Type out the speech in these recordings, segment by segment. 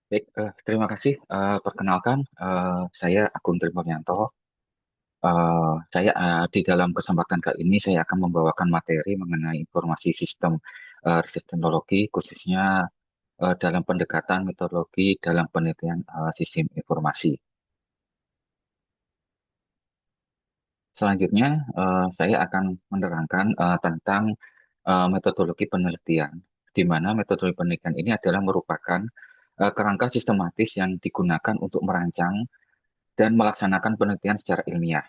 Baik, terima kasih. Perkenalkan, saya Agung Trimaryanto. Di dalam kesempatan kali ini saya akan membawakan materi mengenai informasi sistem riset teknologi, khususnya dalam pendekatan metodologi dalam penelitian sistem informasi. Selanjutnya, saya akan menerangkan tentang metodologi penelitian, di mana metodologi penelitian ini adalah merupakan kerangka sistematis yang digunakan untuk merancang dan melaksanakan penelitian secara ilmiah.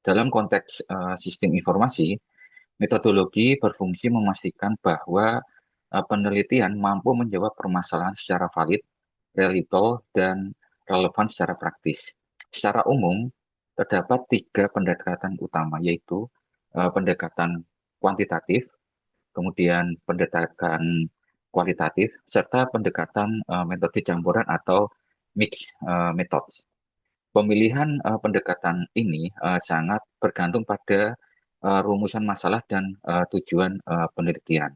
Dalam konteks sistem informasi, metodologi berfungsi memastikan bahwa penelitian mampu menjawab permasalahan secara valid, reliable, dan relevan secara praktis. Secara umum, terdapat tiga pendekatan utama, yaitu pendekatan kuantitatif, kemudian pendekatan kualitatif, serta pendekatan metode campuran atau mixed methods. Pemilihan pendekatan ini sangat bergantung pada rumusan masalah dan tujuan penelitian.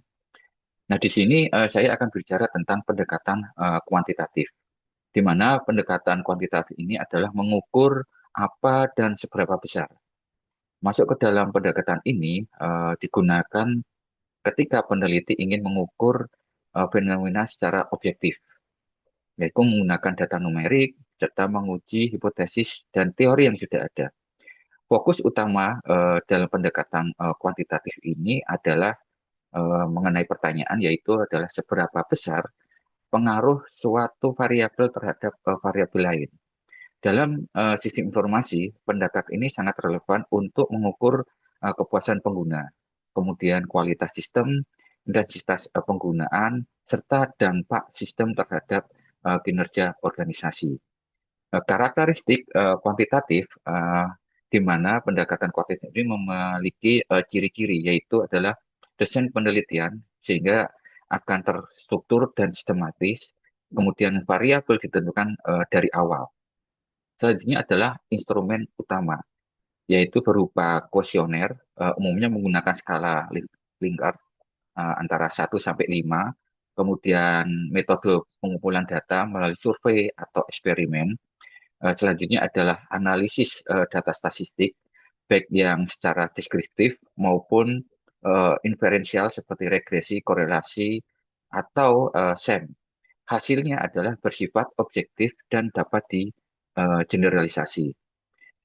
Nah, di sini saya akan bicara tentang pendekatan kuantitatif, di mana pendekatan kuantitatif ini adalah mengukur apa dan seberapa besar. Masuk ke dalam pendekatan ini digunakan ketika peneliti ingin mengukur fenomena secara objektif, yaitu menggunakan data numerik, serta menguji hipotesis dan teori yang sudah ada. Fokus utama dalam pendekatan kuantitatif ini adalah mengenai pertanyaan, yaitu adalah seberapa besar pengaruh suatu variabel terhadap variabel lain. Dalam sistem informasi, pendekatan ini sangat relevan untuk mengukur kepuasan pengguna, kemudian kualitas sistem, intensitas penggunaan, serta dampak sistem terhadap kinerja organisasi. Karakteristik kuantitatif di mana pendekatan kuantitatif ini memiliki ciri-ciri, yaitu adalah desain penelitian sehingga akan terstruktur dan sistematis, kemudian variabel ditentukan dari awal. Selanjutnya adalah instrumen utama, yaitu berupa kuesioner, umumnya menggunakan skala Likert antara 1 sampai 5, kemudian metode pengumpulan data melalui survei atau eksperimen. Selanjutnya adalah analisis data statistik, baik yang secara deskriptif maupun inferensial seperti regresi, korelasi, atau SEM. Hasilnya adalah bersifat objektif dan dapat digeneralisasi.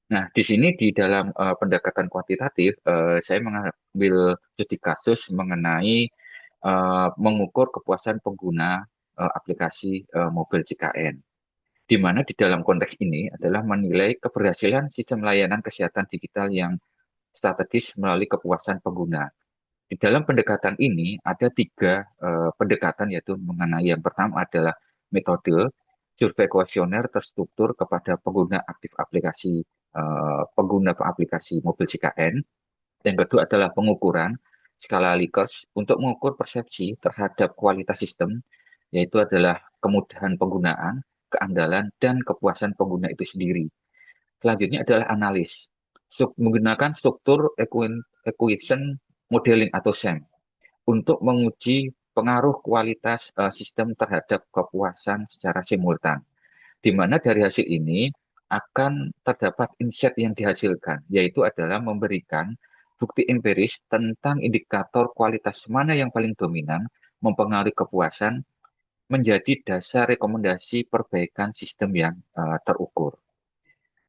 Nah, di sini di dalam pendekatan kuantitatif, saya mengambil studi kasus mengenai mengukur kepuasan pengguna aplikasi mobil JKN, di mana di dalam konteks ini adalah menilai keberhasilan sistem layanan kesehatan digital yang strategis melalui kepuasan pengguna. Di dalam pendekatan ini ada tiga pendekatan, yaitu mengenai yang pertama adalah metode survei kuesioner terstruktur kepada pengguna aktif aplikasi pengguna aplikasi mobil JKN. Yang kedua adalah pengukuran skala Likert untuk mengukur persepsi terhadap kualitas sistem, yaitu adalah kemudahan penggunaan, keandalan, dan kepuasan pengguna itu sendiri. Selanjutnya adalah analis, menggunakan struktur equation modeling atau SEM untuk menguji pengaruh kualitas sistem terhadap kepuasan secara simultan. Di mana dari hasil ini akan terdapat insight yang dihasilkan, yaitu adalah memberikan bukti empiris tentang indikator kualitas mana yang paling dominan mempengaruhi kepuasan menjadi dasar rekomendasi perbaikan sistem yang terukur.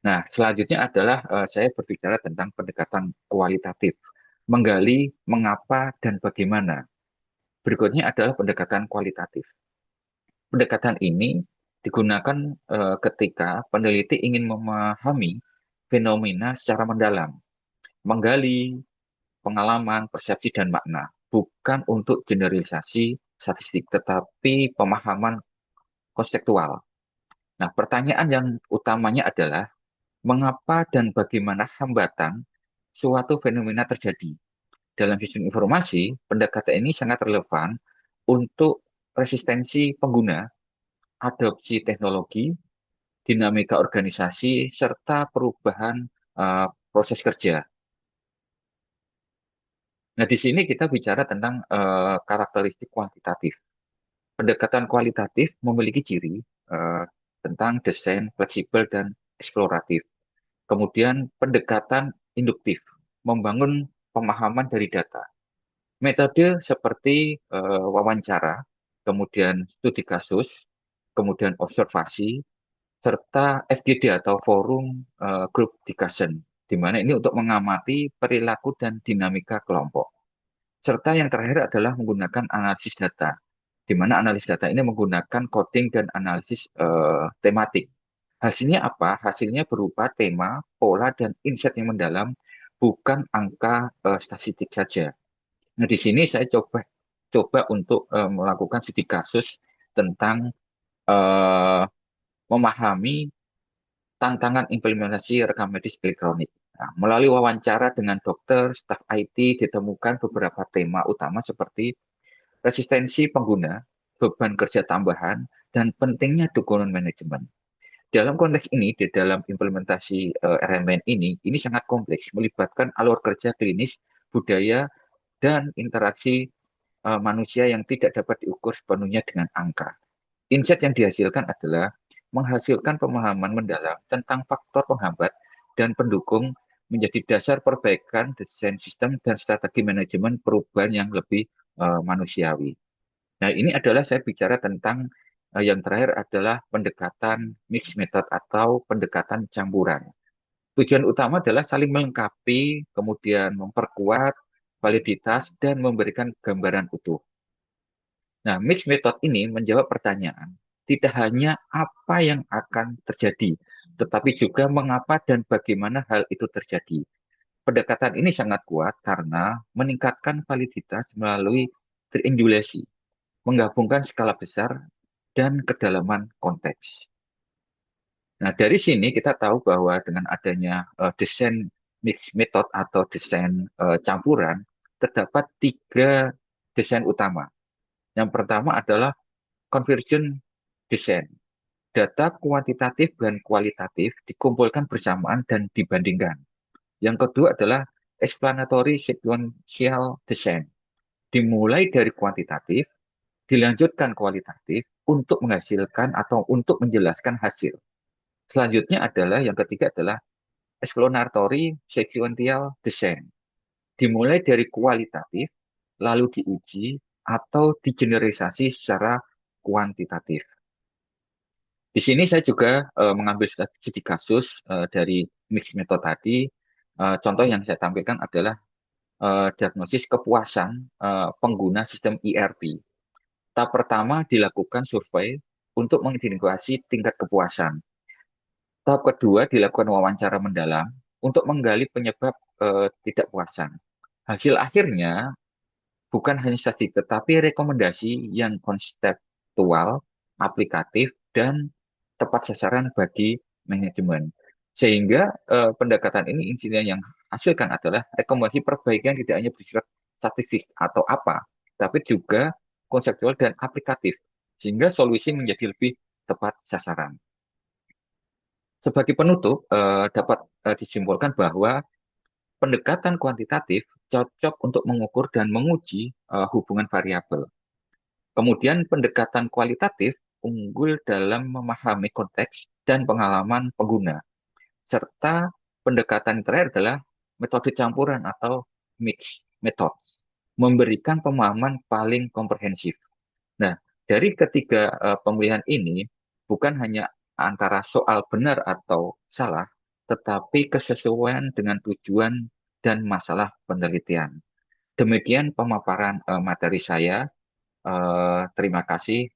Nah, selanjutnya adalah saya berbicara tentang pendekatan kualitatif, menggali mengapa dan bagaimana. Berikutnya adalah pendekatan kualitatif. Pendekatan ini digunakan ketika peneliti ingin memahami fenomena secara mendalam, menggali pengalaman, persepsi, dan makna, bukan untuk generalisasi statistik, tetapi pemahaman konseptual. Nah, pertanyaan yang utamanya adalah mengapa dan bagaimana hambatan suatu fenomena terjadi. Dalam sistem informasi, pendekatan ini sangat relevan untuk resistensi pengguna, adopsi teknologi, dinamika organisasi, serta perubahan proses kerja. Nah, di sini kita bicara tentang karakteristik kuantitatif. Pendekatan kualitatif memiliki ciri. eh, tentang desain fleksibel dan eksploratif. Kemudian pendekatan induktif, membangun pemahaman dari data. Metode seperti wawancara, kemudian studi kasus, kemudian observasi, serta FGD atau forum group discussion, di mana ini untuk mengamati perilaku dan dinamika kelompok. Serta yang terakhir adalah menggunakan analisis data, di mana analisis data ini menggunakan coding dan analisis tematik. Hasilnya apa? Hasilnya berupa tema, pola, dan insight yang mendalam, bukan angka statistik saja. Nah, di sini saya coba coba untuk melakukan studi kasus tentang eh, memahami tantangan implementasi rekam medis elektronik. Nah, melalui wawancara dengan dokter, staf IT, ditemukan beberapa tema utama seperti resistensi pengguna, beban kerja tambahan, dan pentingnya dukungan manajemen. Dalam konteks ini, di dalam implementasi RMN ini sangat kompleks, melibatkan alur kerja klinis, budaya, dan interaksi manusia yang tidak dapat diukur sepenuhnya dengan angka. Insight yang dihasilkan adalah menghasilkan pemahaman mendalam tentang faktor penghambat dan pendukung menjadi dasar perbaikan desain sistem dan strategi manajemen perubahan yang lebih manusiawi. Nah, ini adalah saya bicara tentang yang terakhir adalah pendekatan mixed method atau pendekatan campuran. Tujuan utama adalah saling melengkapi, kemudian memperkuat validitas dan memberikan gambaran utuh. Nah, mixed method ini menjawab pertanyaan, tidak hanya apa yang akan terjadi, tetapi juga mengapa dan bagaimana hal itu terjadi. Pendekatan ini sangat kuat karena meningkatkan validitas melalui triangulasi, menggabungkan skala besar dan kedalaman konteks. Nah, dari sini kita tahu bahwa dengan adanya desain mixed method atau desain campuran, terdapat tiga desain utama. Yang pertama adalah convergent design. Data kuantitatif dan kualitatif dikumpulkan bersamaan dan dibandingkan. Yang kedua adalah explanatory sequential design. Dimulai dari kuantitatif, dilanjutkan kualitatif untuk menghasilkan atau untuk menjelaskan hasil. Selanjutnya adalah yang ketiga adalah explanatory sequential design. Dimulai dari kualitatif, lalu diuji atau digeneralisasi secara kuantitatif. Di sini saya juga mengambil studi kasus dari mixed method tadi. Contoh yang saya tampilkan adalah diagnosis kepuasan pengguna sistem ERP. Tahap pertama dilakukan survei untuk mengidentifikasi tingkat kepuasan. Tahap kedua dilakukan wawancara mendalam untuk menggali penyebab tidak puasan. Hasil akhirnya bukan hanya statistik, tetapi rekomendasi yang konseptual, aplikatif, dan tepat sasaran bagi manajemen. Sehingga pendekatan ini intinya yang hasilkan adalah rekomendasi perbaikan tidak hanya bersifat statistik atau apa, tapi juga konseptual dan aplikatif, sehingga solusi menjadi lebih tepat sasaran. Sebagai penutup, dapat disimpulkan bahwa pendekatan kuantitatif cocok untuk mengukur dan menguji hubungan variabel. Kemudian pendekatan kualitatif unggul dalam memahami konteks dan pengalaman pengguna. Serta pendekatan terakhir adalah metode campuran atau mixed methods, memberikan pemahaman paling komprehensif. Nah, dari ketiga pemilihan ini bukan hanya antara soal benar atau salah, tetapi kesesuaian dengan tujuan dan masalah penelitian. Demikian pemaparan materi saya. Terima kasih.